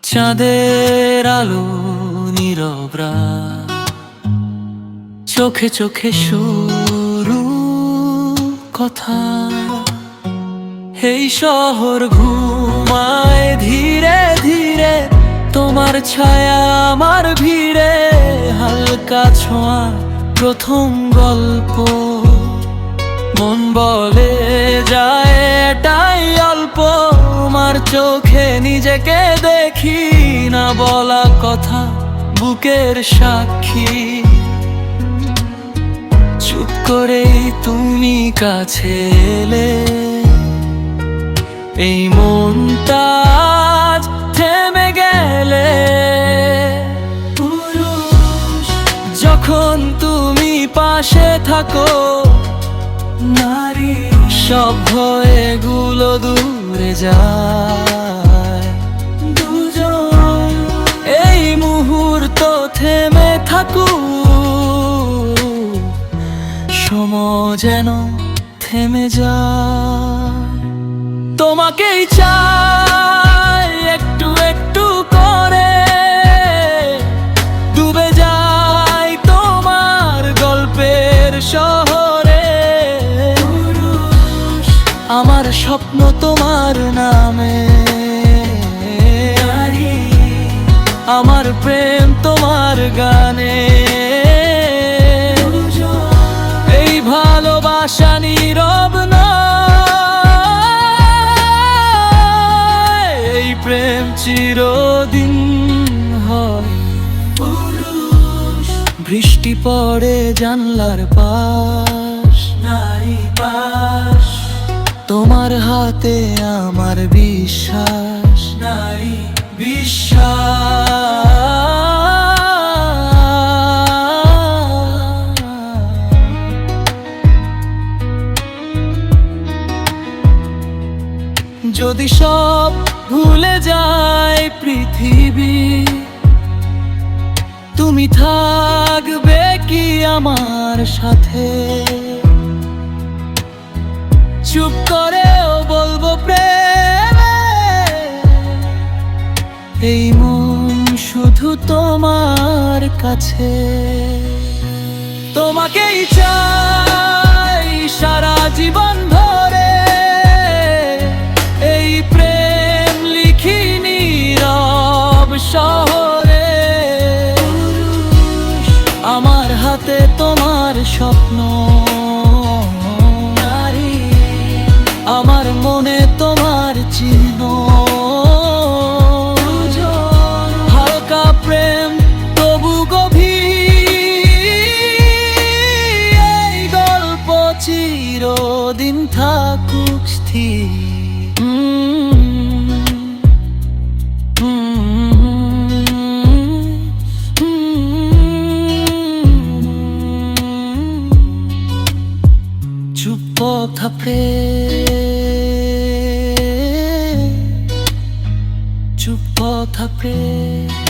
চাঁদের আলো নীরব রাত, চোখে চোখে শুরু কথা। এই শহর ঘুমায় ধীরে ধীরে, তোমার ছায়া আমার ভিড়ে। হালকা ছোঁয়া প্রথম গল্প, মন বলে যায় এটাই অল্প। আমার চোখে নিজেকে দেখি, না বলা কথা বুকের সাক্ষী। চুপ করেই তুমি কাছে এলে, এই মনটা আজ থেমে গেলে। পুরুষ যখন তুমি পাশে থাকো, নারী সব ভয়গুলো দূরে যায়। দুজন এই মুহূর্ত থেমে থাকুক, সময় যেন থেমে যায়। তোমাকেই চাই একটু একটু করে, ডুবে যাই তোমার গল্পের শহরে। আমার স্বপ্ন তোমার নামে, আমার প্রেম তোমার গানে। এই ভালোবাসা নীরব নয়, এই প্রেম চিরদিন হয়। বৃষ্টি পড়ে জানলার পাশ, নারী পাশ। তোমার হাতে আমার বিশ্বাস, নারী বিশ্বাস। যদি সব ভুলে যায় পৃথিবী, তুমি থাকবে কি আমার সাথে? চুপ করেও বলবো প্রেমে, এই মন শুধু তোমার কাছে। তোমাকেই চাই সারা জীবন ধরে, এই প্রেম লিখি নীরব শহরে। আমার হাতে তোমার স্বপ্ন, আমার মনে তোমার চিহ্ন। হালকা প্রেম তবু গভীর, এই গল্প চিরদিন থাকুক স্থির। চুপ কথা প্রেম, চুপ কথা প্রেম।